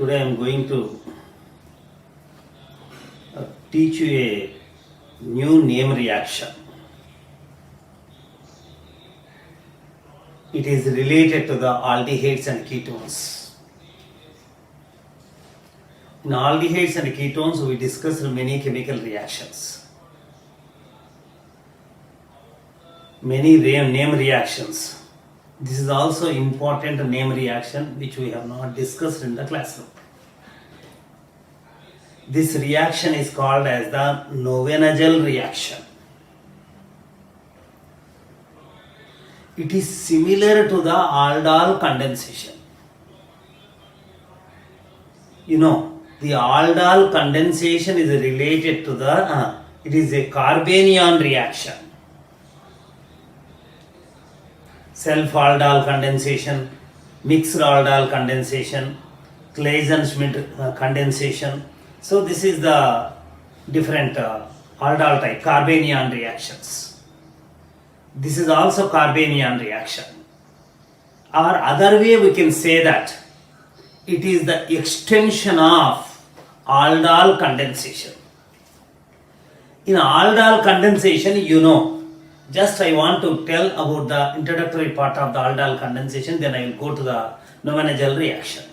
Today I am going to teach you a new name reaction. It is related to the aldehydes and ketones. In aldehydes and ketones, we discussed many chemical reactions. Many name reactions. This is also important name reaction which we have not discussed in the classroom. This reaction is called as the Knoevenagel reaction. It is similar to the aldol condensation. You know, the aldol condensation is related to the, it is a carbanion reaction. Self-aldol condensation, mixed aldol condensation, Claisen-Schmidt condensation. So this is the different aldol type, carbanion reactions. This is also carbanion reaction. Or other way we can say that it is the extension of aldol condensation. In aldol condensation, you know, just I want to tell about the introductory part of the aldol condensation, then I will go to the Knoevenagel reaction.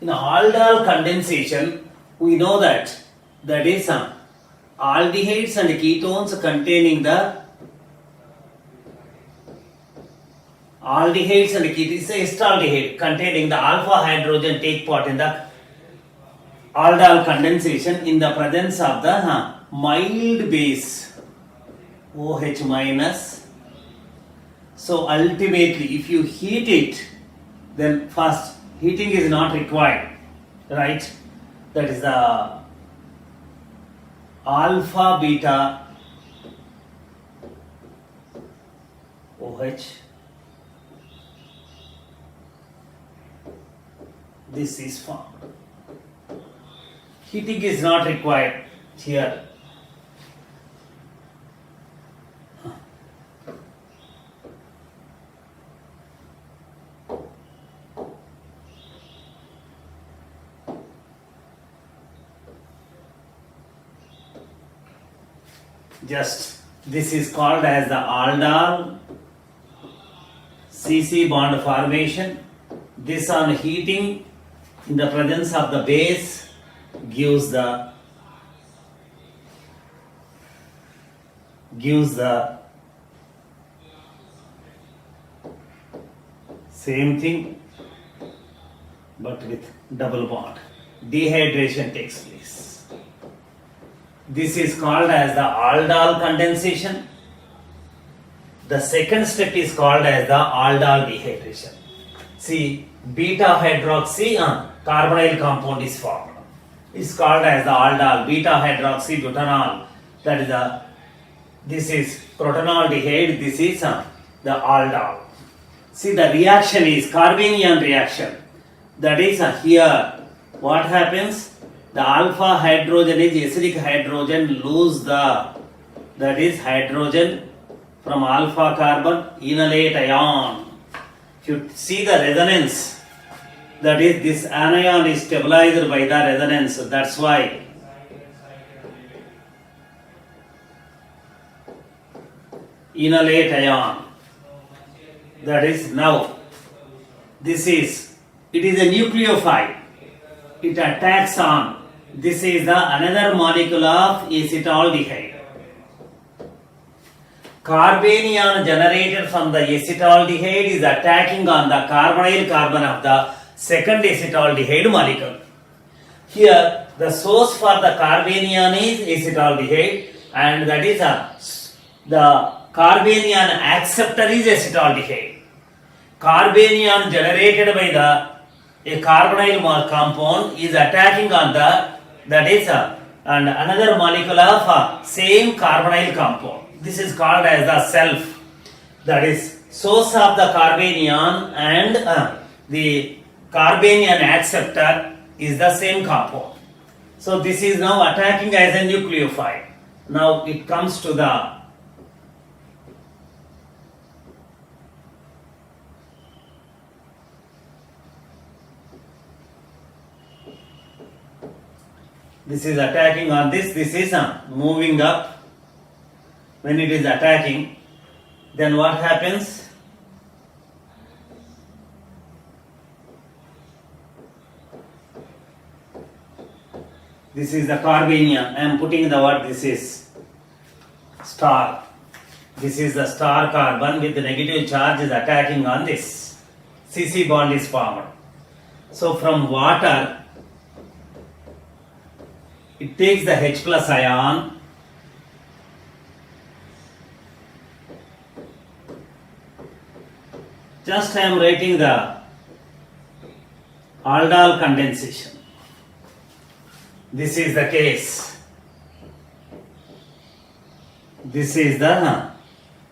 In aldol condensation, we know that is aldehydes and ketones containing the aldehydes and ketones, estaldehyde containing the alpha hydrogen take part in the aldol condensation in the presence of the mild base OH minus. So ultimately, if you heat it, then first heating is not required, right? That is the alpha beta OH. This is formed. Heating is not required here. Just this is called as the aldol CC bond formation. This on heating in the presence of the base gives the same thing but with double bond. Dehydration takes place. This is called as the aldol condensation. The second step is called as the aldol dehydration. See, beta hydroxy carbonyl compound is formed. It's called as the aldol beta hydroxy butanol. That is this is protonaldehyde. This is the aldol. See, the reaction is carbanion reaction. That is here. What happens? The alpha hydrogen is acidic hydrogen, lose that is hydrogen from alpha carbon, enolate ion. If you see the resonance, that is this anion is stabilized by the resonance, that's why enolate ion. That is now, it is a nucleophile. It attacks on, this is another molecule of acetaldehyde. Carbanion generated from the acetaldehyde is attacking on the carbonyl carbon of the second acetaldehyde molecule. Here the source for the carbanion is acetaldehyde, and that is the carbanion acceptor is acetaldehyde. Carbanion generated by a carbonyl compound is attacking on and another molecule of same carbonyl compound. This is called as the self. That is source of the carbanion and the carbanion acceptor is the same compound. So this is now attacking as a nucleophile. Now it comes to the This is attacking on this. This is moving up. When it is attacking, then what happens? This is the carbanium. I am putting the word. This is star. This is the star carbon with the negative charge is attacking on this. CC bond is formed. So from water, it takes the H plus ion, just I am writing the aldol condensation. This is the case. This is the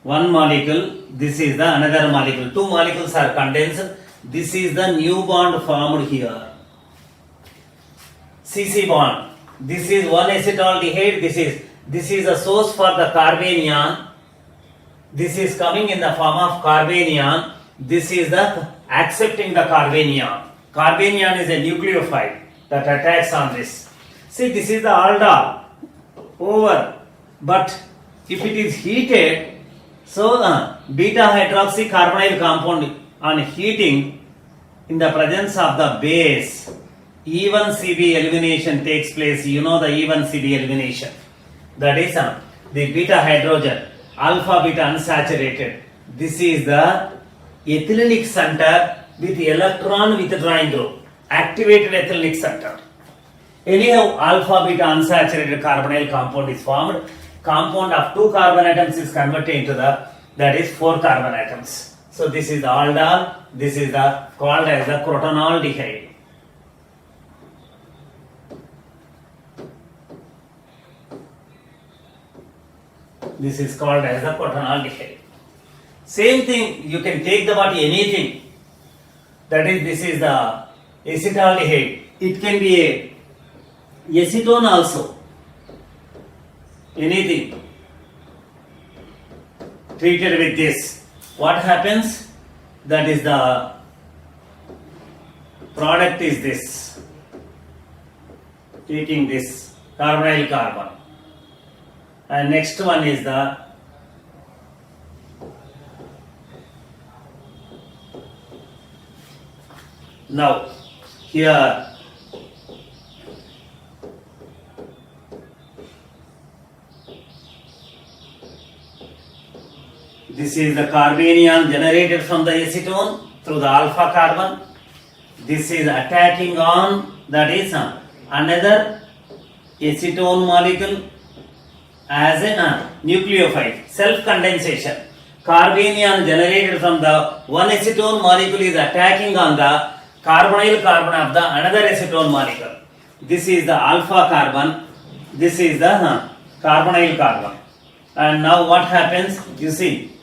one molecule, this is the another molecule. Two molecules are condensed. This is the new bond formed here. CC bond. This is one acetaldehyde. This is a source for the carbanion. This is coming in the form of carbanion. This is the accepting the carbanion. Carbanion is a nucleophile that attacks on this. See, this is the aldol over. But if it is heated, so the beta hydroxy carbonyl compound on heating in the presence of the base, even CB elimination takes place. You know the even CB elimination. That is the beta hydrogen, alpha beta unsaturated. This is the ethylenic center with electron withdrawing group, activated ethylenic center. Anyhow, alpha beta unsaturated carbonyl compound is formed. Compound of 2 carbon atoms is converted into that is 4 carbon atoms. So this is the aldol. This is the called as the crotonaldehyde. This is called as the crotonaldehyde. Same thing, you can take the body anything. That is, this is the acetaldehyde. It can be a acetone also. Anything treated with this. What happens? That is the product is this. Taking this carbonyl carbon. And next one is the now here this is the carbanion generated from the acetone through the alpha carbon. This is attacking on that is another acetone molecule as a nucleophile, self-condensation. Carbanion generated from the one acetone molecule is attacking on the carbonyl carbon of the another acetone molecule. This is the alpha carbon. This is the carbonyl carbon. And now what happens? You see,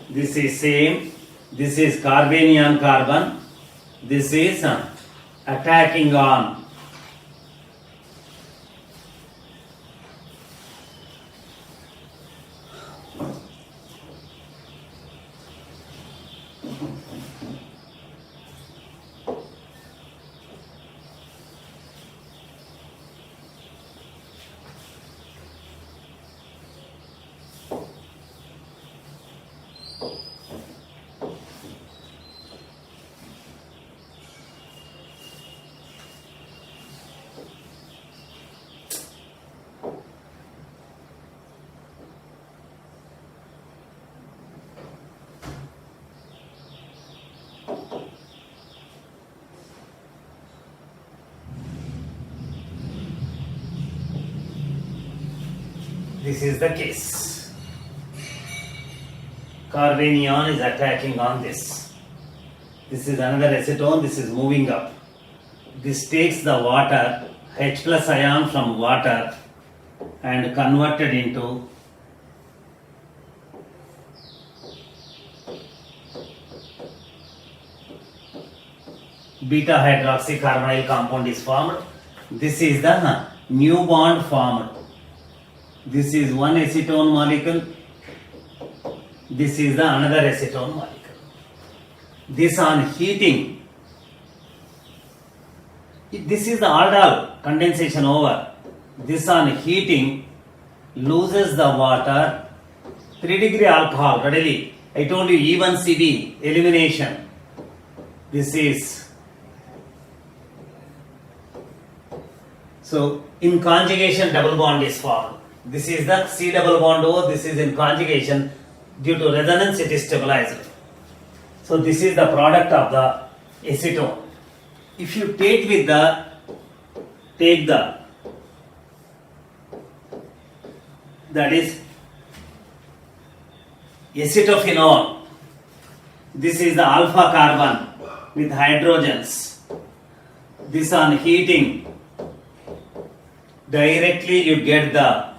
this is same. This is carbanion carbon. This is attacking on. This is the case. Carbanion is attacking on this. This is another acetone. This is moving up. This takes the water, H plus ion from water, and converted into beta hydroxy carbonyl compound is formed. This is the new bond formed. This is one acetone molecule. This is the another acetone molecule. This on heating This is the aldol condensation over. This on heating loses the water. 3-degree alcohol readily. I told you E1CB elimination. This is so in conjugation double bond is formed. This is the C double bond O. This is in conjugation. Due to resonance it is stabilized. So this is the product of the acetone. If you take the that is acetophenone. This is the alpha carbon with hydrogens. This on heating directly you get the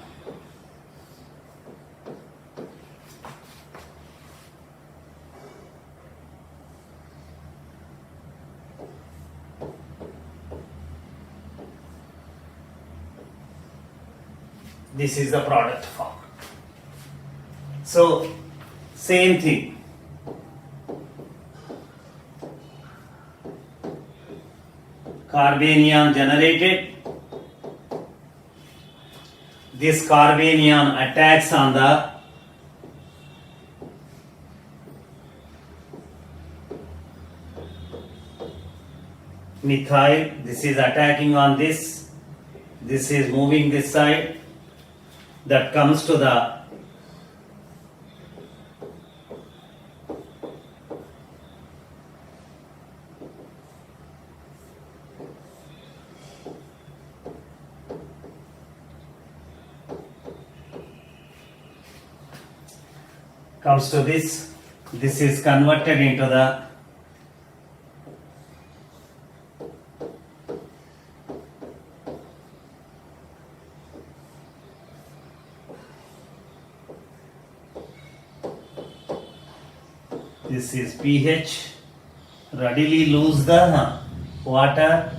this is the product form. So same thing. Carbanion generated. This carbanion attacks on the methyl. This is attacking on this. This is moving this side. That comes to the this is converted into the this is pH, readily lose the water.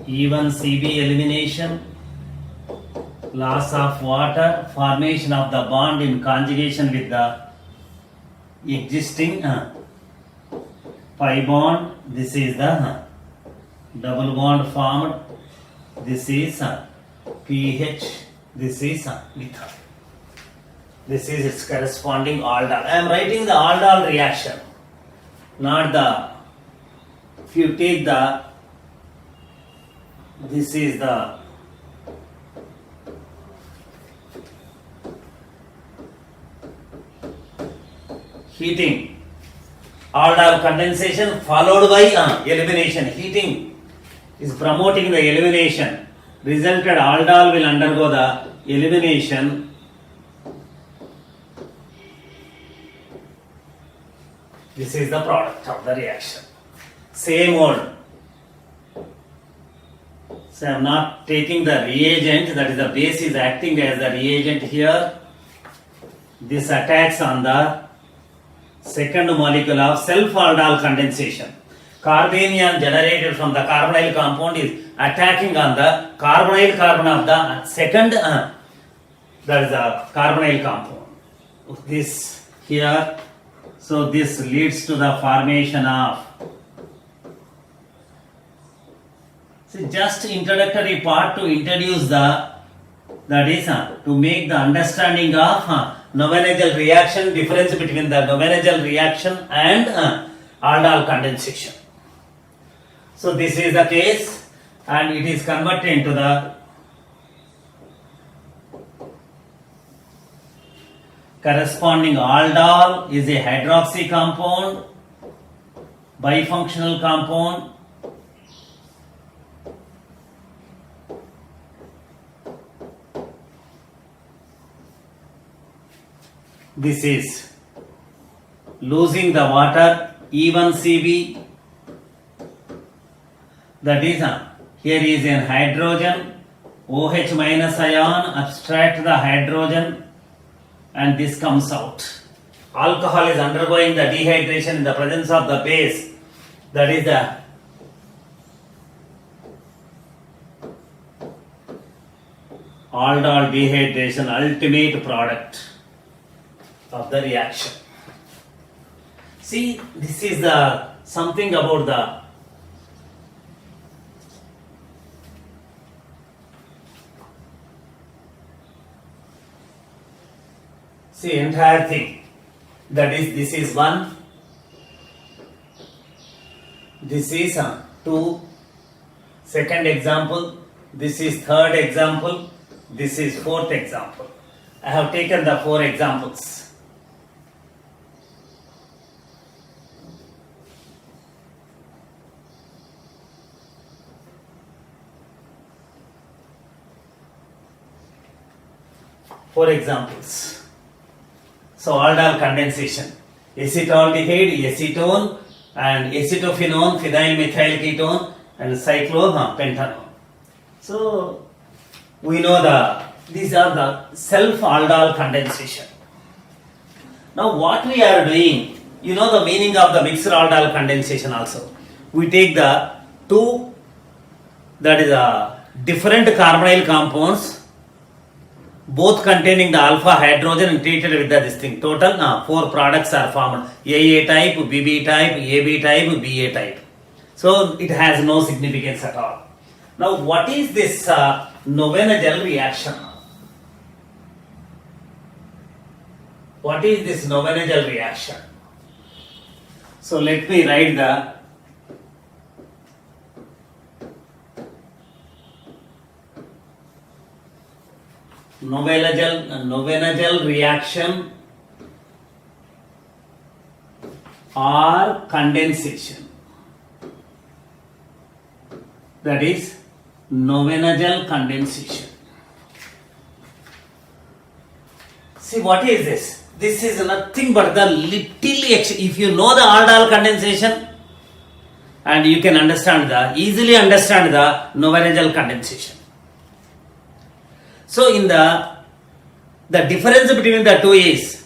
E1CB elimination, loss of water, formation of the bond in conjugation with the existing pi bond. This is the double bond formed. This is pH. This is methyl. This is its corresponding aldol. I am writing the aldol reaction, not the. If you take the, this is the heating, aldol condensation followed by elimination. Heating is promoting the elimination. Resulted aldol will undergo the elimination. This is the product of the reaction. Same old. So I am not taking the reagent, that is the base is acting as the reagent here. This attacks on the second molecule of self-aldol condensation. Carbanion generated from the carbonyl compound is attacking on the carbonyl carbon of the second, that is the carbonyl compound. This here, so this leads to the formation of, see, just introductory part to introduce the, that is to make the understanding of Knoevenagel reaction, difference between the Knoevenagel reaction and aldol condensation. So this is the case, and it is converted into the corresponding aldol is a hydroxy compound, bifunctional compound. This is losing the water, E1CB. That is, here is an hydrogen, OH minus ion, abstract the hydrogen, and this comes out. Alcohol is undergoing the dehydration in the presence of the base. That is the aldol dehydration, ultimate product of the reaction. See, this is the something about the entire thing. That is, this is one, this is two, second example, this is third example, this is fourth example. I have taken the 4 examples. Four examples. So aldol condensation, acetaldehyde, acetone, and acetophenone, phenyl methyl ketone, and cyclopentanone. So we know these are the self-aldol condensation. Now what we are doing, you know the meaning of the mixed aldol condensation also. We take the two, that is different carbonyl compounds, both containing the alpha hydrogen and treated with this thing. Total 4 products are formed. AA type, BB type, AB type, BA type. So it has no significance at all. Now what is this Knoevenagel reaction? What is this Knoevenagel reaction? So let me write the Knoevenagel reaction or condensation. That is Knoevenagel condensation. See, what is this? This is nothing but the if you know the aldol condensation, and you can easily understand the Knoevenagel condensation. So in the difference between the two is,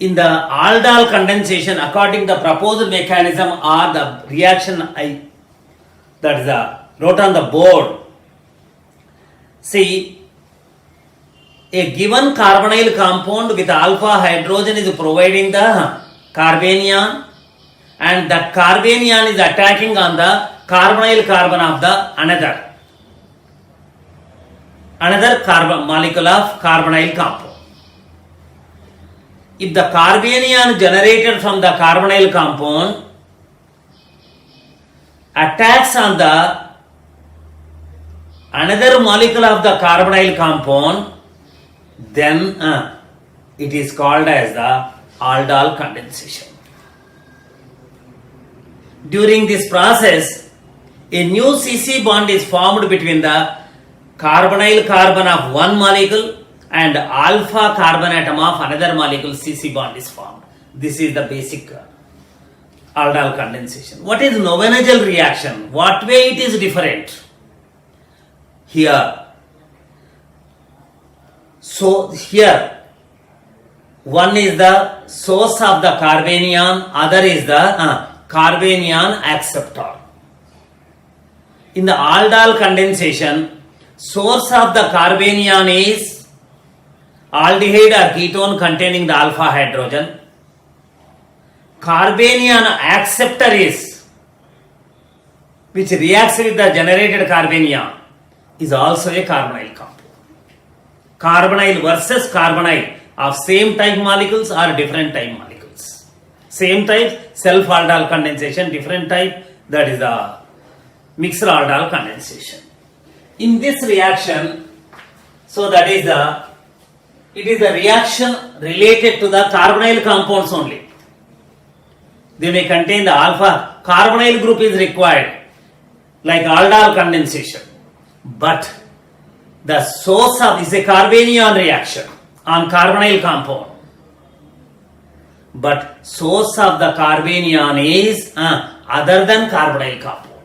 in the aldol condensation, according to the proposed mechanism or the reaction that is wrote on the board. See, a given carbonyl compound with alpha hydrogen is providing the carbanion, and that carbanion is attacking on the carbonyl carbon of the another carbon molecule of carbonyl compound. If the carbanion generated from the carbonyl compound attacks on the another molecule of the carbonyl compound, then it is called as the aldol condensation. During this process, a new CC bond is formed between the carbonyl carbon of one molecule and alpha carbon atom of another molecule. CC bond is formed. This is the basic aldol condensation. What is Knoevenagel reaction? What way it is different? Here. So here, one is the source of the carbanion, other is the carbanion acceptor. In the aldol condensation, source of the carbanion is aldehyde or ketone containing the alpha hydrogen. Carbanion acceptor is, which reacts with the generated carbanion, is also a carbonyl compound. Carbonyl versus carbonyl of same type molecules or different type molecules. Same type, self aldol condensation, different type, that is the mixed aldol condensation. In this reaction, so that is it is the reaction related to the carbonyl compounds only. They may contain the alpha carbonyl group is required, like aldol condensation. But the source of is a carbanion reaction on carbonyl compound. But source of the carbanion is other than carbonyl compound.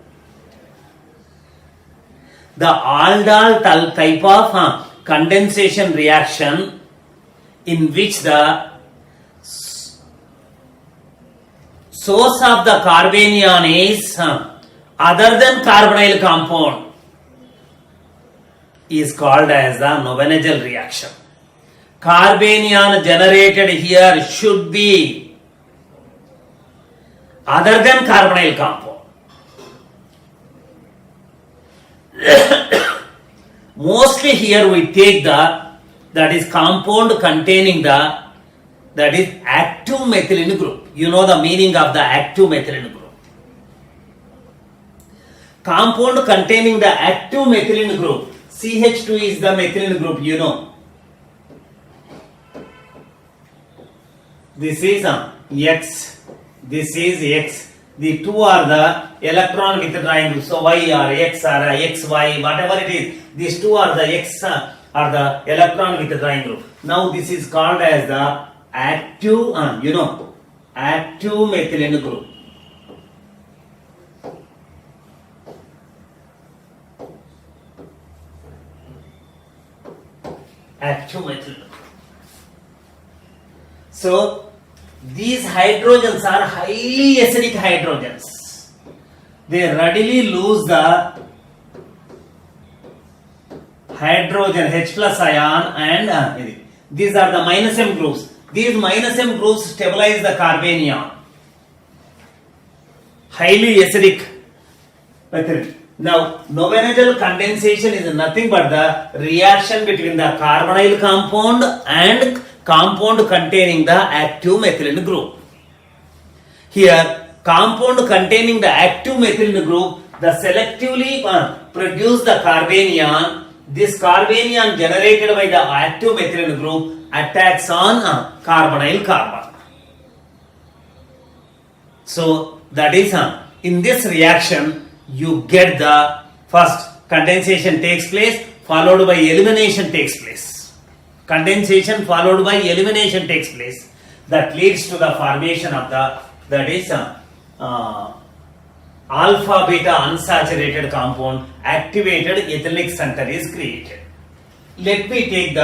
The aldol type of condensation reaction in which the source of the carbanion is other than carbonyl compound is called as the Knoevenagel reaction. Carbanion generated here should be other than carbonyl compound. Mostly here we take that is compound containing that is active methylene group. You know the meaning of the active methylene group. Compound containing the active methylene group. CH2 is the methylene group, you know. This is X. This is X. The two are the electron withdrawing group. So Y or X or XY, whatever it is. These two are the X are the electron withdrawing group. Now this is called as the active, active methylene group. Active methylene group. So these hydrogens are highly acidic hydrogens. They readily lose the hydrogen H plus ion and these are the minus M groups. These minus M groups stabilize the carbanion. Highly acidic methylene. Now, Knoevenagel condensation is nothing but the reaction between the carbonyl compound and compound containing the active methylene group. Here, compound containing the active methylene group, the selectively produce the carbanion. This carbanion generated by the active methylene group attacks on carbonyl carbon. So that is in this reaction you get the first condensation takes place followed by elimination takes place. Condensation followed by elimination takes place. That leads to the formation of that is alpha beta unsaturated compound. Activated ethylenic center is created. Let me take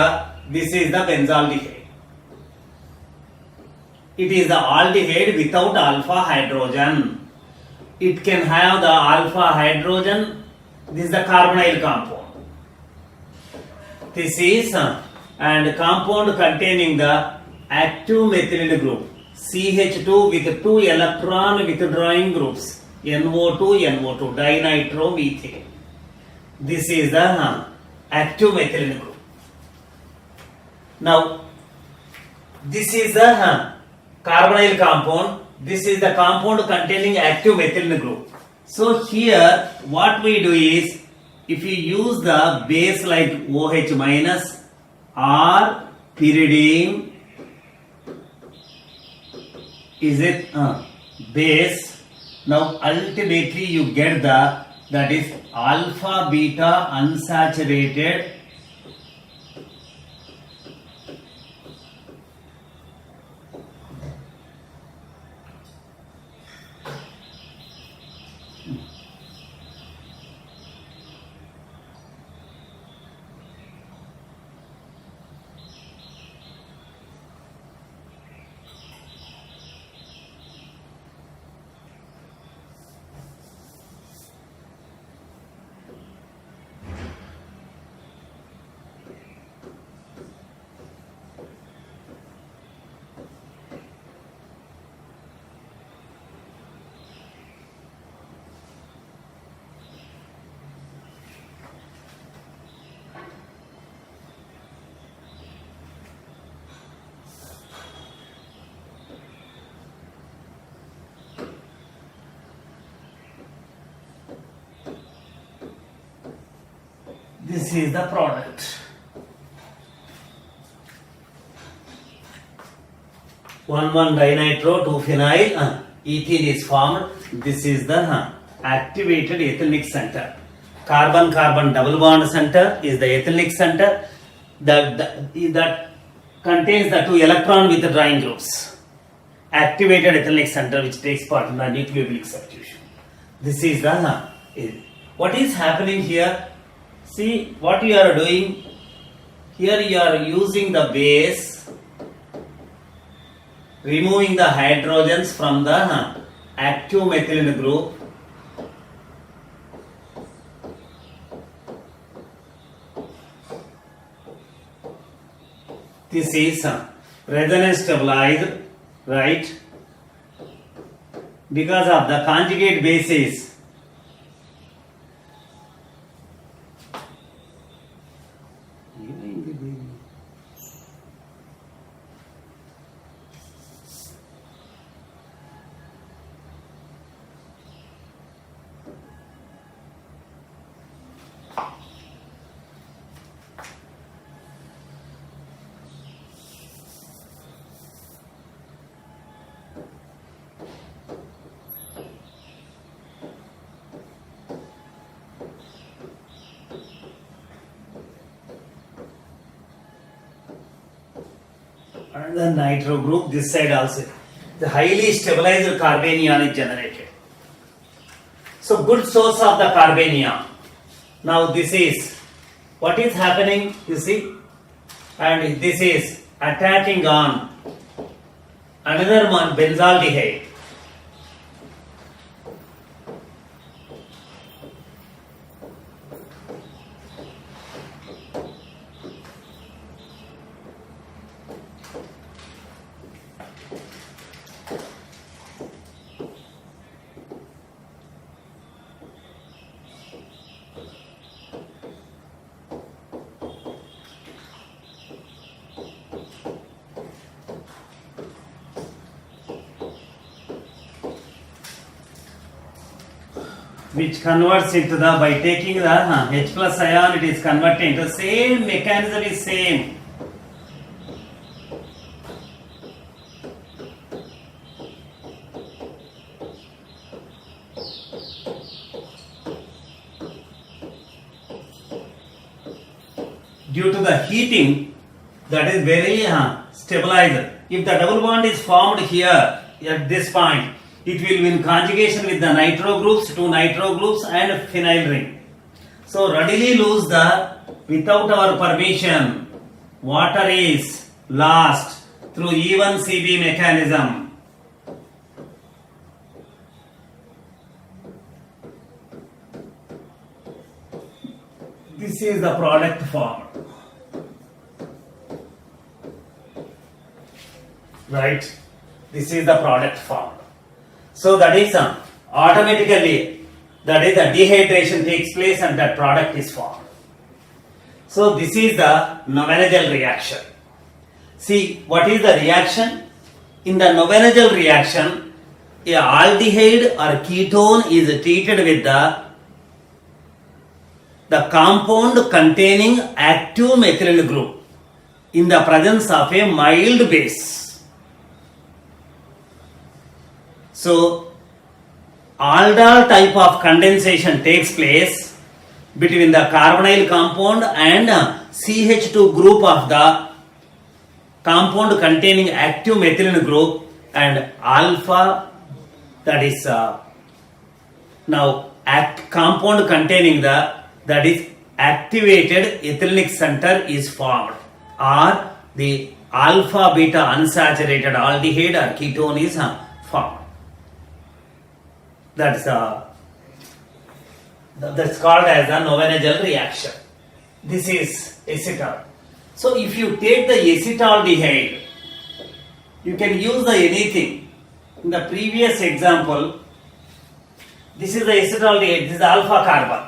this is the benzaldehyde. It is the aldehyde without alpha hydrogen. It can have the alpha hydrogen. This is the carbonyl compound. This is and compound containing the active methylene group CH2 with two electron withdrawing groups NO2 NO2 dinitromethane. This is the active methylene group. Now this is the carbonyl compound. This is the compound containing active methylene group. So here what we do is, if you use the base like OH minus or pyridine, is it base? Now ultimately you get that is alpha beta unsaturated this is the product. 1,1-dinitro 2-phenyl ethene is formed. This is the activated ethylenic center. Carbon-carbon double bond center is the ethylenic center that contains the two electron withdrawing groups. Activated ethylenic center which takes part in the nucleophilic substitution. This is the what is happening here. See what you are doing here. You are using the base, removing the hydrogens from the active methylene group. this is resonance stabilized, right? Because of the conjugate bases. And the nitro group, this side also. The highly stabilized carbanion is generated. So good source of the carbanion. Now this is, what is happening, you see? And this is attacking on another one, benzaldehyde. Which converts into the, by taking the H plus ion, it is converting. The same mechanism is same. Due to the heating, that is very stabilized. If the double bond is formed here at this point, it will be in conjugation with the nitro groups, two nitro groups and phenyl ring. So readily lose the, without our permission, water is lost through even CB mechanism. This is the product formed. Right? This is the product formed. So that is automatically, that is the dehydration takes place and that product is formed. So this is the Knoevenagel reaction. See, what is the reaction? In the Knoevenagel reaction, a aldehyde or ketone is treated with the compound containing active methyl group in the presence of a mild base. So, aldol type of condensation takes place between the carbonyl compound and CH2 group of the compound containing active methylene group and alpha, that is now compound containing that is activated ethylenic center is formed, or the alpha beta unsaturated aldehyde or ketone is formed. That's called as the Knoevenagel reaction. This is acetal. So if you take the acetaldehyde, you can use the anything. In the previous example, this is the acetaldehyde, this is the alpha carbon.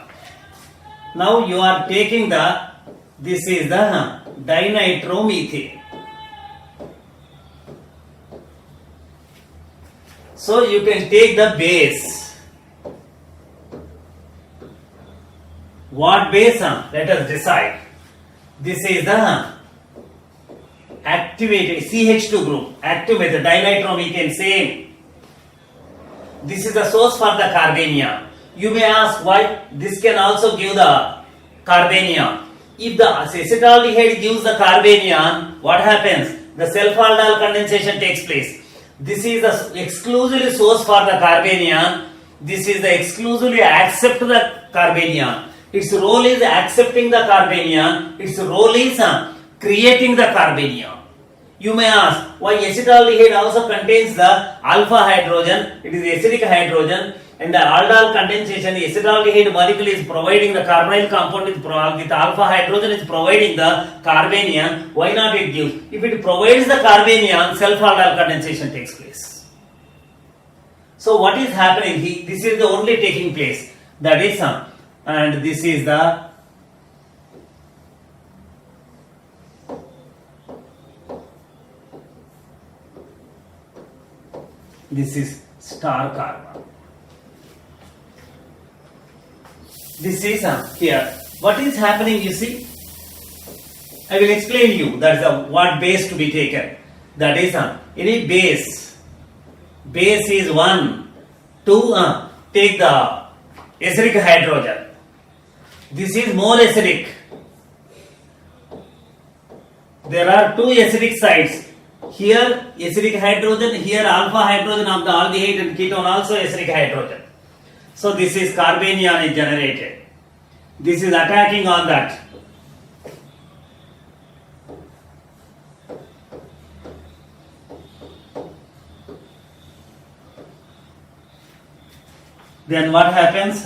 Now you are taking this is the dinitromethane. So you can take the base. What base? Let us decide. This is the activated CH2 group, active method, dinitromethane, same. This is the source for the carbanion. You may ask why this can also give the carbanion. If the acetaldehyde gives the carbanion, what happens? The self-aldol condensation takes place. This is the exclusively source for the carbanion. This is the exclusively accept the carbanion. Its role is accepting the carbanion. Its role is creating the carbanion. You may ask why acetaldehyde also contains the alpha hydrogen. It is acidic hydrogen. In the aldol condensation, the acetaldehyde molecule is providing the carbonyl compound with alpha hydrogen is providing the carbanion. Why not it gives? If it provides the carbanion, self-aldol condensation takes place. So what is happening? This is the only taking place. That is and this is the this is star carbon. This is here. What is happening? You see, I will explain you. That is what base to be taken. That is any base. Base is 1, 2. Take the acidic hydrogen. This is more acidic. There are 2 acidic sites. Here acidic hydrogen, here alpha hydrogen of the aldehyde and ketone also acidic hydrogen. So this is carbanion is generated. This is attacking on that. Then what happens?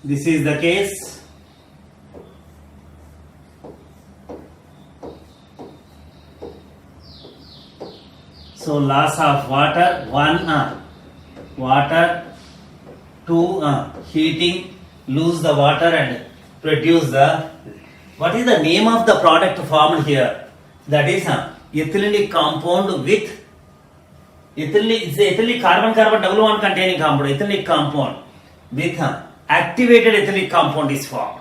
This is the case. So loss of water, 1 water, 2 heating, lose the water and produce the, what is the name of the product formed here? That is ethylenic compound with ethylenic, it's ethylenic carbon-carbon double bond containing compound, ethylenic compound with activated ethylenic compound is formed.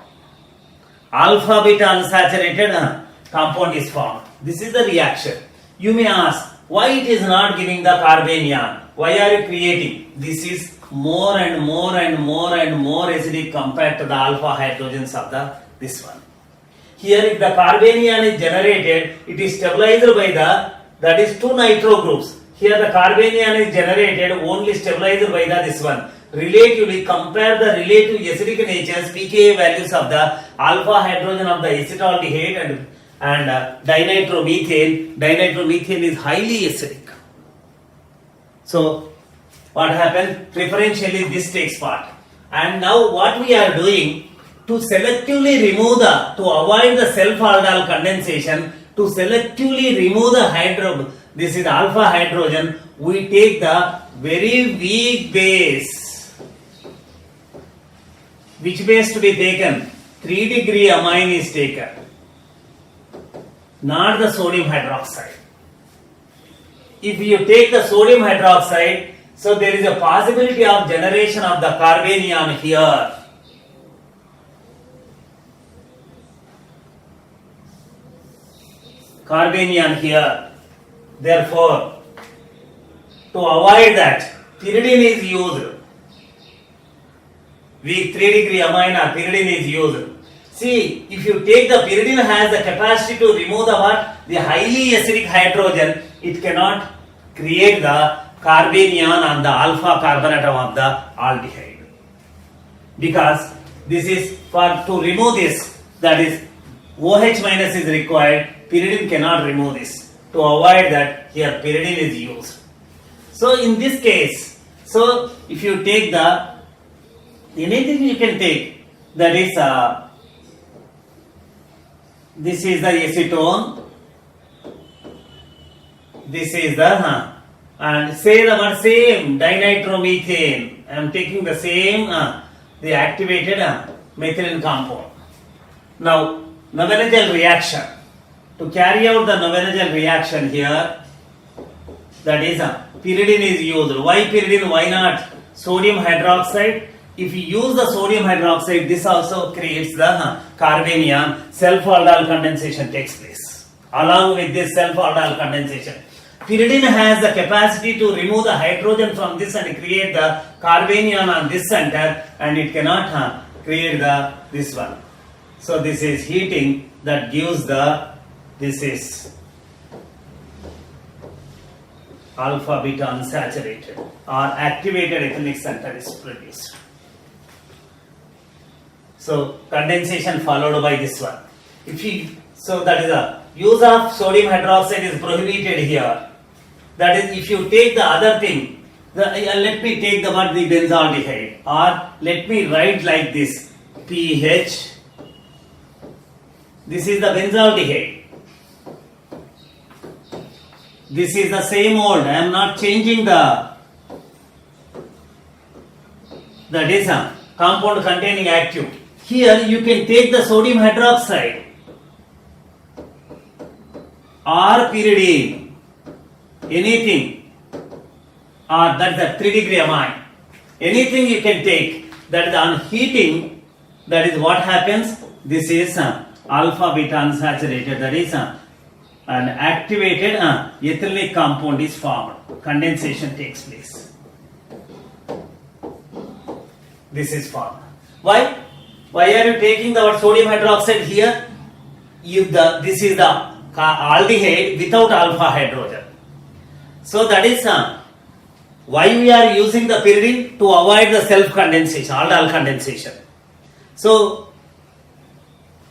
Alpha beta unsaturated compound is formed. This is the reaction. You may ask, why it is not giving the carbanion? Why are you creating? This is more and more and more and more acidic compared to the alpha hydrogens of this one. Here if the carbanion is generated, it is stabilized by that is 2 nitro groups. Here the carbanion is generated only stabilized by this one. Relatively compare the relative acidic natures pKa values of the alpha hydrogen of the acetaldehyde and dinitromethane. Dinitromethane is highly acidic. So what happens? Preferentially this takes part. And now what we are doing to selectively remove to avoid the self-aldol condensation, to selectively remove the this is alpha hydrogen, we take the very weak base. Which base to be taken? 3 degree amine is taken. Not the sodium hydroxide. If you take the sodium hydroxide, so there is a possibility of generation of the carbanion here. Carbanion here. Therefore, to avoid that, pyridine is used. Weak 3 degree amine or pyridine is used. See, if you take the pyridine has the capacity to remove the highly acidic hydrogen, it cannot create the carbanion on the alpha carbon atom of the aldehyde. Because this is to remove this, that is OH minus is required, pyridine cannot remove this. To avoid that, here pyridine is used. So in this case, so if you take anything you can take, that is this is the acetone, this is the and say the word same dinitromethane. I am taking the same the activated methylene compound. Now Knoevenagel reaction. To carry out the Knoevenagel reaction here, that is pyridine is used. Why pyridine? Why not sodium hydroxide? If you use the sodium hydroxide, this also creates the carbanion. Self-aldol condensation takes place. Along with this self-aldol condensation, pyridine has the capacity to remove the hydrogen from this and create the carbanion on this center, and it cannot create this one. So this is heating that gives this is alpha beta unsaturated or activated ethylenic center is produced. So condensation followed by this one. So that is the use of sodium hydroxide is prohibited here. That is, if you take the other thing, let me take the word the benzaldehyde, or let me write like this, pH. This is the benzaldehyde. This is the same old. I am not changing that is a compound containing active. Here you can take the sodium hydroxide or pyridine, anything, or that is a 3 degree amine. Anything you can take. That is on heating. That is what happens. This is alpha beta unsaturated. That is an activated ethylenic compound is formed. Condensation takes place. This is formed. Why? Why are you taking the word sodium hydroxide here? This is the aldehyde without alpha hydrogen. So that is why we are using the pyridine, to avoid the self condensation, aldol condensation. So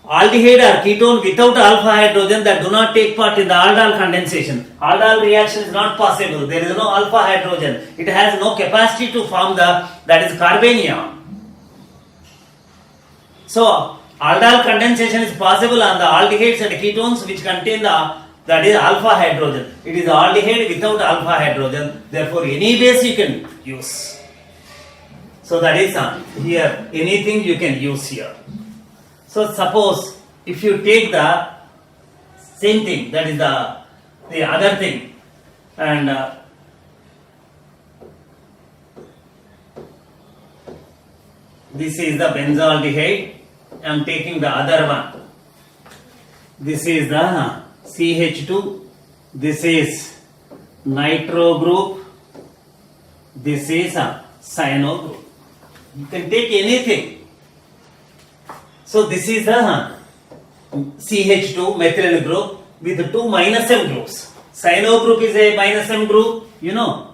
aldehyde or ketone without alpha hydrogen that do not take part in the aldol condensation. Aldol reaction is not possible. There is no alpha hydrogen. It has no capacity to form that is carbanion. So aldol condensation is possible on the aldehydes and ketones which contain that is alpha hydrogen. It is aldehyde without alpha hydrogen. Therefore, any base you can use. So that is here anything you can use here. So suppose if you take the same thing, that is the other thing, and this is the benzaldehyde. I am taking the other one. This is the CH2. This is nitro group. This is cyano group. You can take anything. So this is the CH2 methyl group with 2 minus M groups. Cyano group is a minus M group, you know.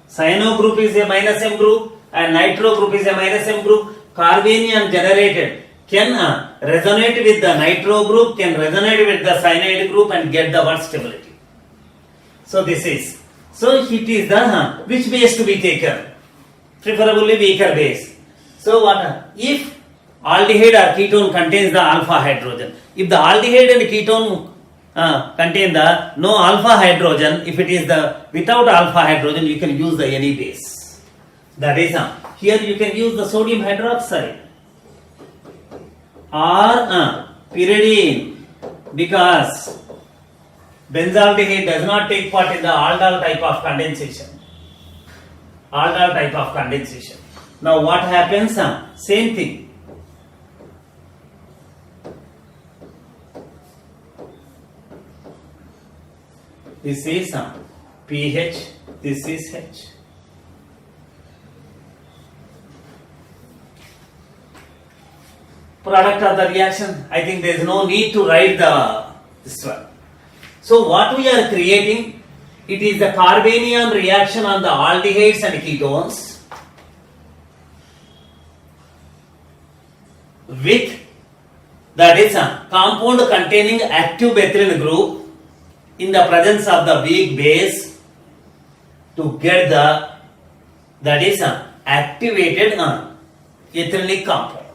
Cyano group is a minus M group and nitro group is a minus M group. Carbanion generated can resonate with the nitro group, can resonate with the cyanide group and get the word stability. So this is. So it is the which base to be taken? Preferably weaker base. So what if aldehyde or ketone contains the alpha hydrogen? If the aldehyde and ketone contain the no alpha hydrogen, if it is the without alpha hydrogen, you can use the any base. That is here you can use the sodium hydroxide or pyridine, because benzaldehyde does not take part in the aldol type of condensation. Aldol type of condensation. Now what happens? Same thing. This is pH, this is H. Product of the reaction, I think there is no need to write this one. So what we are creating, it is the carbanion reaction on the aldehydes and ketones with that is a compound containing active methylene group in the presence of the weak base to get that is activated ethylenic compound.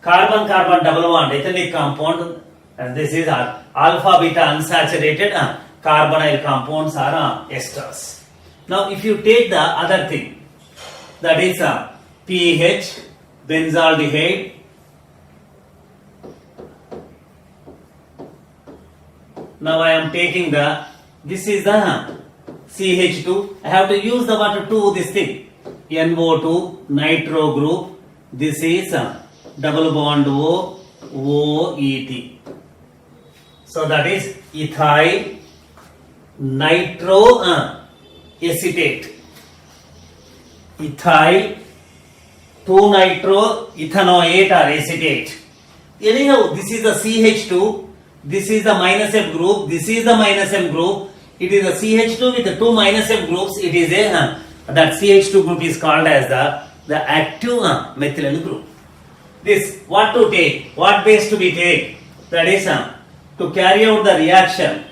Carbon-carbon double bond ethylenic compound, and this is alpha beta unsaturated carbonyl compounds are esters. Now if you take the other thing, that is pH, benzaldehyde, now I am taking this is the CH2, I have to use the water to this thing, NO2, nitro group, this is double bond O, OET. So that is ethyl nitro acetate. Ethyl 2-nitro ethanoate or acetate. Anyhow, this is the CH2, this is the minus M group, this is the minus M group. It is the CH2 with the 2 minus M groups. It is a that CH2 group is called as the active methylene group. This what to take, what base to be taken, that is to carry out the reaction.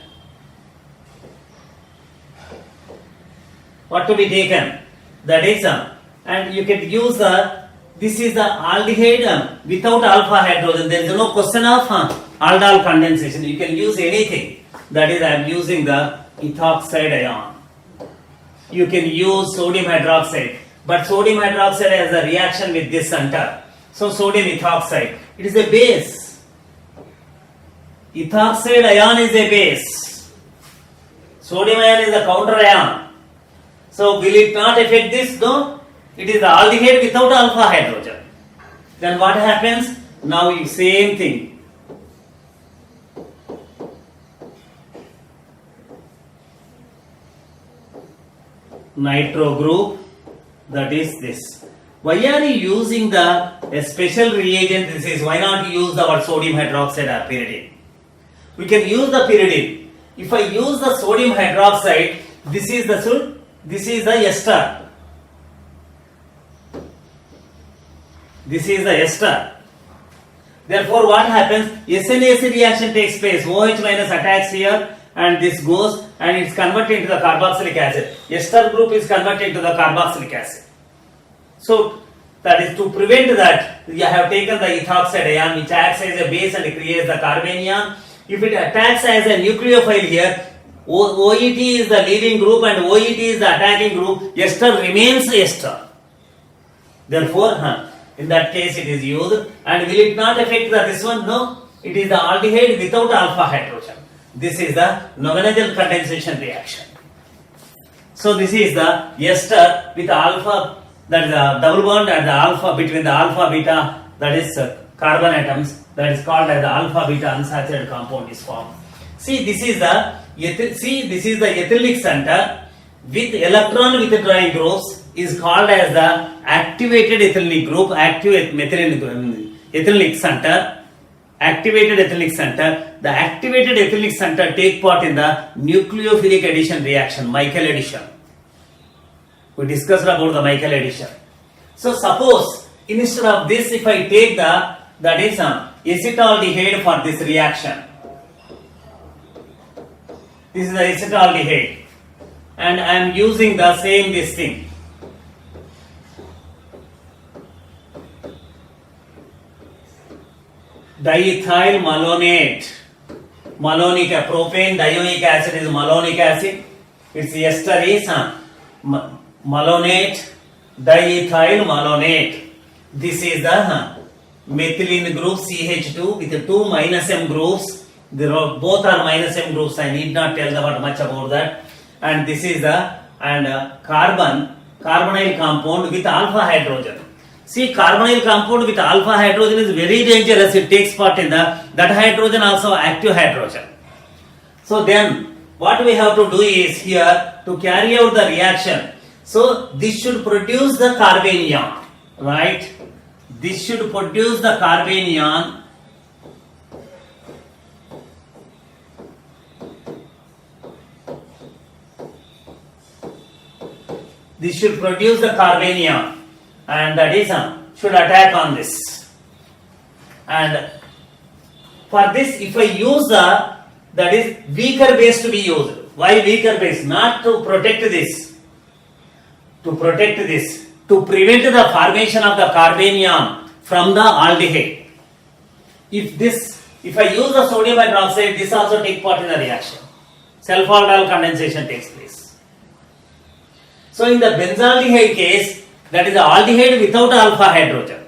what to be taken? That is, and you can use this is the aldehyde without alpha hydrogen. There is no question of aldol condensation. You can use anything. That is, I am using the ethoxide ion. You can use sodium hydroxide, but sodium hydroxide has a reaction with this center. So sodium ethoxide, it is a base. Ethoxide ion is a base. Sodium ion is a counter ion. So will it not affect this? No. It is the aldehyde without alpha hydrogen. Then what happens? Now same thing. Nitro group, that is this. Why are you using a special reagent? This is, why not use our sodium hydroxide or pyridine? We can use the pyridine. If I use the sodium hydroxide, this is the ester. This is the ester. Therefore, what happens? SN-AC reaction takes place. OH minus attacks here, and this goes and it's converted into the carboxylic acid. Ester group is converted into the carboxylic acid. So that is to prevent that, you have taken the ethoxide ion which acts as a base and creates the carbanion. If it attacks as a nucleophile here, OET is the leaving group and OET is the attacking group. Ester remains ester. Therefore, in that case it is used. And will it not affect this one? No. It is the aldehyde without alpha hydrogen. This is the Knoevenagel condensation reaction. So this is the ester with alpha, that is a double bond at the alpha between the alpha beta, that is carbon atoms, that is called as the alpha beta unsaturated compound is formed. See, this is the ethylenic center with electron withdrawing groups is called as the activated ethylenic group, ethylenic center. Activated ethylenic center. The activated ethylenic center take part in the nucleophilic addition reaction, Michael addition. We discussed about the Michael addition. So suppose instead of this, if I take that is acetaldehyde for this reaction. This is the acetaldehyde, and I am using the same this thing. Diethyl malonate. Malonic propane dioic acid is malonic acid. Its ester is malonate, diethyl malonate. This is the methylene group CH2 with 2 minus M groups. Both are minus M groups. I need not tell much about that. And this is the carbonyl compound with alpha hydrogen. See, carbonyl compound with alpha hydrogen is very dangerous. It takes part in that hydrogen also active hydrogen. So then what we have to do is here to carry out the reaction. So this should produce the carbanion, right? This should produce the carbanion. This should produce the carbanion, and that is should attack on this. And for this, if I use that is weaker base to be used. Why weaker base? Not to protect this. To protect this. To prevent the formation of the carbanion from the aldehyde. If I use the sodium hydroxide, this also takes part in the reaction. Self-aldol condensation takes place. So in the benzaldehyde case, that is the aldehyde without alpha hydrogen.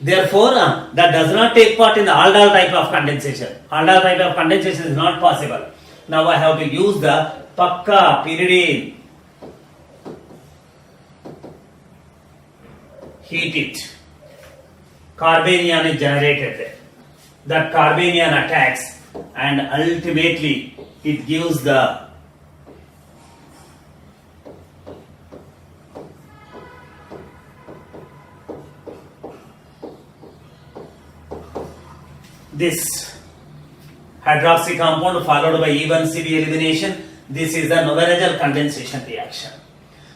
Therefore, that does not take part in the aldol type of condensation. Aldol type of condensation is not possible. Now I have to use the Pakka pyridine. Heat it. Carbanion is generated there. That carbanion attacks and ultimately it gives the this hydroxy compound followed by E1CB elimination. This is the Knoevenagel condensation reaction.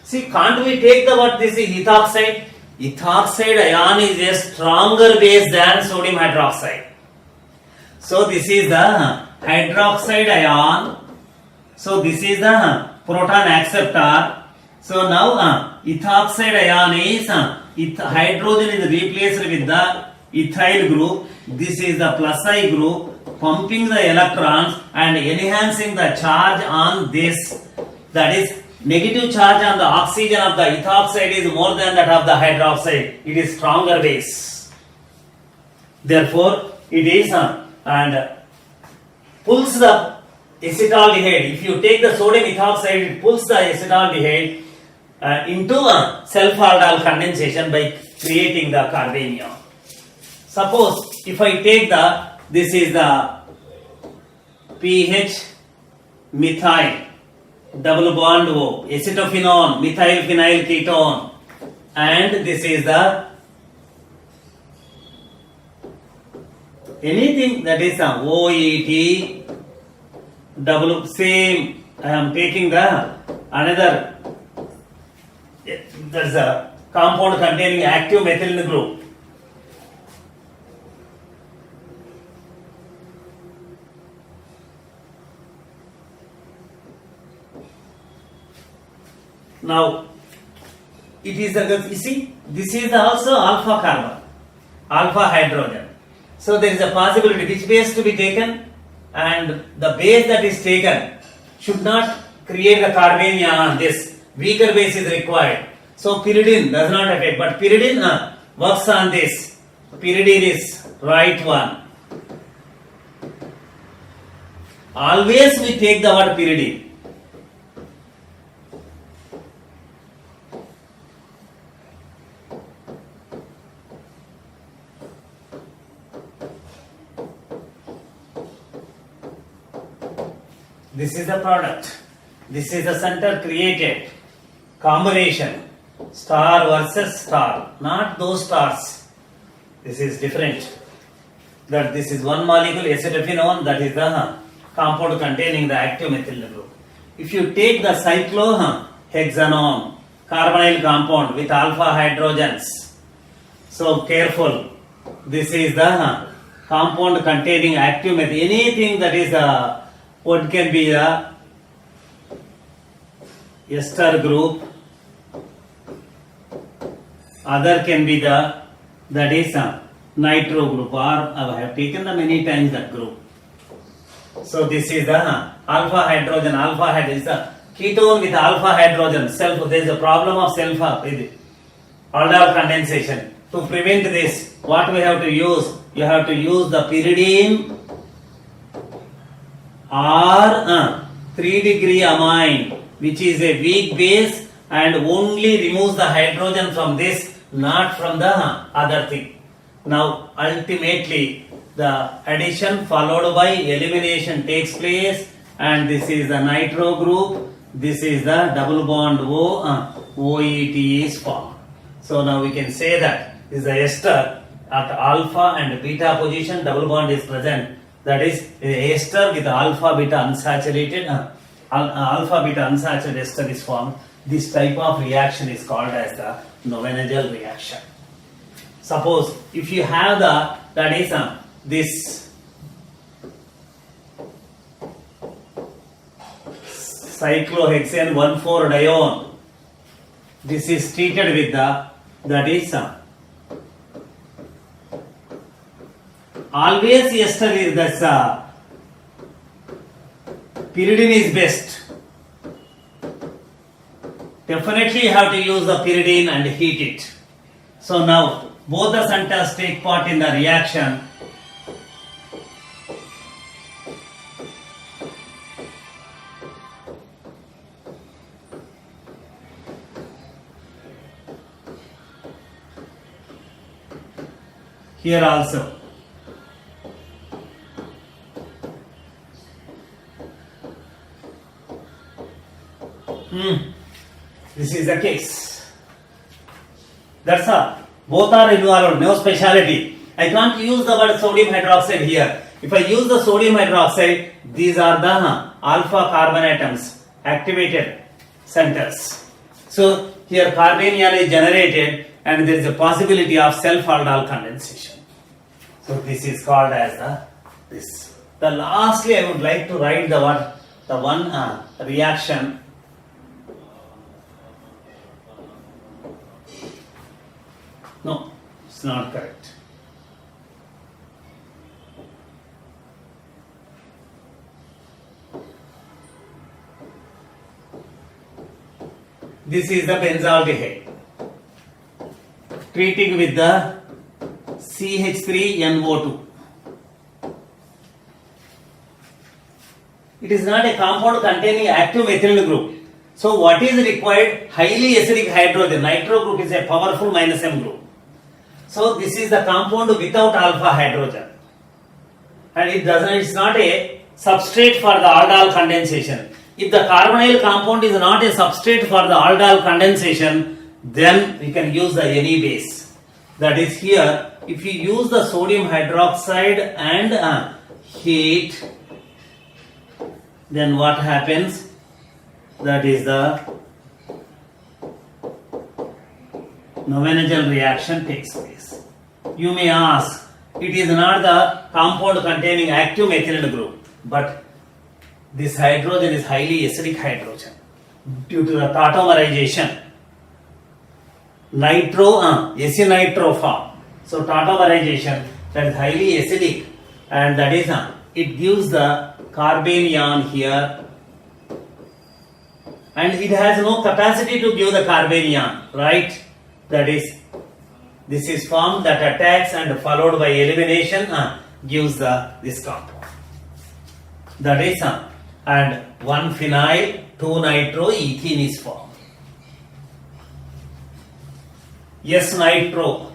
See, can't we take this is ethoxide? Ethoxide ion is a stronger base than sodium hydroxide. So this is the hydroxide ion. So this is the proton acceptor. So now ethoxide ion is hydrogen is replaced with the ethyl group. This is the plus I group, pumping the electrons and enhancing the charge on this. That is, negative charge on the oxygen of the ethoxide is more than that of the hydroxide. It is stronger base. Therefore, it is and pulls the acetaldehyde. If you take the sodium ethoxide, it pulls the acetaldehyde into a self-aldol condensation by creating the carbanion. Suppose if I take this is the pH methyl double bond O, acetophenone, methyl phenyl ketone, and this is the anything that is a OET double same. I am taking the another, that's a compound containing active methylene group. Now, it is you see, this is also alpha carbon, alpha hydrogen. So there is a possibility which base to be taken, and the base that is taken should not create a carbanion on this. Weaker base is required. So pyridine does not affect, but pyridine works on this. Pyridine is right one. Always we take the word pyridine. This is the product. This is the center created. Combination. Star versus star. Not those stars. This is different. That this is one molecule acetophenone, that is the compound containing the active methyl group. If you take the cyclohexanone, carbonyl compound with alpha hydrogens. So careful. This is the compound containing active methyl. Anything that is what can be the ester group, other can be the that is nitro group, or I have taken the many times that group. So this is the alpha hydrogen. Alpha hydrogen is the ketone with alpha hydrogen. There is a problem of aldol condensation. To prevent this, what we have to use? You have to use the pyridine or 3-degree amine, which is a weak base and only removes the hydrogen from this, not from the other thing. Now ultimately the addition followed by elimination takes place, and this is the nitro group, this is the double bond OET is formed. So now we can say that this is the ester at alpha and beta position, double bond is present. That is ester with alpha beta unsaturated ester is formed. This type of reaction is called as the Knoevenagel reaction. Suppose if you have that is this cyclohexane 1,4-dione, this is treated with that is always ester is pyridine is best. Definitely you have to use the pyridine and heat it. So now both the centers take part in the reaction. Here also. This is the case. That's all. Both are involved, no speciality. I can't use the word sodium hydroxide here. If I use the sodium hydroxide, these are the alpha carbon atoms, activated centers. So here carbanion is generated and there is a possibility of self-aldol condensation. So this is called as this. The lastly I would like to write the one reaction It's not correct. This is the benzaldehyde. Treating with the CH3NO2. It is not a compound containing active methyl group. So what is required? Highly acidic hydrogen. Nitro group is a powerful -M group. So this is the compound without alpha hydrogen. And it's not a substrate for the aldol condensation. If the carbonyl compound is not a substrate for the aldol condensation, then we can use the any base. That is here, if you use the sodium hydroxide and heat, then what happens? That is the Knoevenagel reaction takes place. You may ask, it is not the compound containing active methyl group, but this hydrogen is highly acidic hydrogen due to the tautomerization. Acinitro form. So tautomerization, that is highly acidic, and that is it gives the carbanion here, and it has no capacity to give the carbanion, right? That is, this is formed that attacks and followed by elimination gives this compound. That is and 1 phenyl 2 nitroethene is formed. S nitro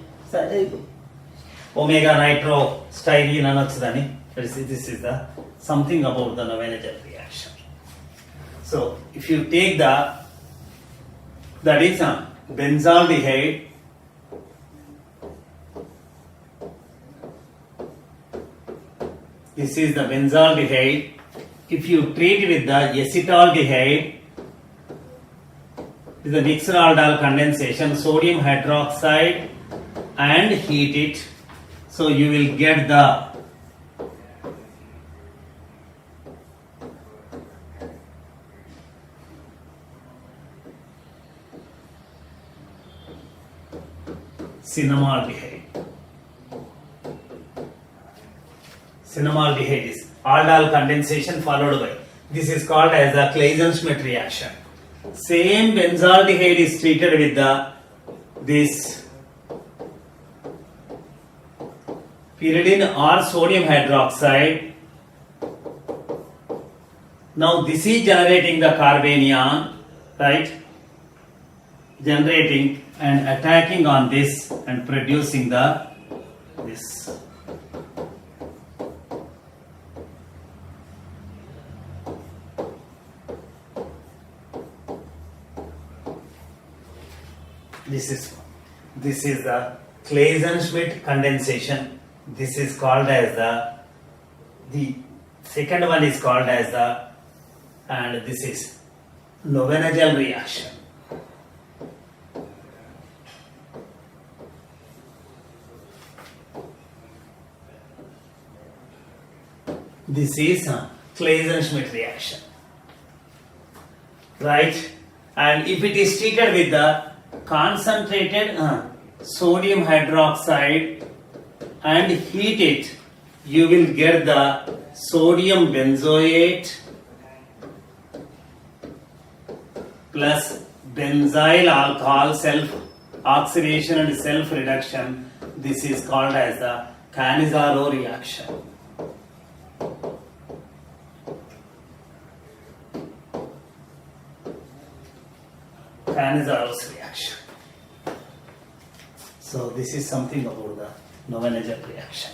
omega nitro styrene anoxidani. This is the something about the Knoevenagel reaction. So if you take that is benzaldehyde, this is the benzaldehyde. If you treat with the acetaldehyde, is the mixed aldol condensation, sodium hydroxide, and heat it, so you will get the cinnamaldehyde. Cinnamaldehyde is aldol condensation followed by, this is called as the Claisen-Schmidt reaction. Same benzaldehyde is treated with this pyridine or sodium hydroxide. Now this is generating the carbanion, right? Generating and attacking on this and producing this. This is the Claisen-Schmidt condensation. This is called as the second one is called as and this is Knoevenagel reaction. This is Claisen-Schmidt reaction, right? And if it is treated with the concentrated sodium hydroxide and heat it, you will get the sodium benzoate plus benzyl alcohol self oxidation and self reduction. This is called as the Cannizzaro reaction. Cannizzaro reaction. So this is something about the Knoevenagel reaction.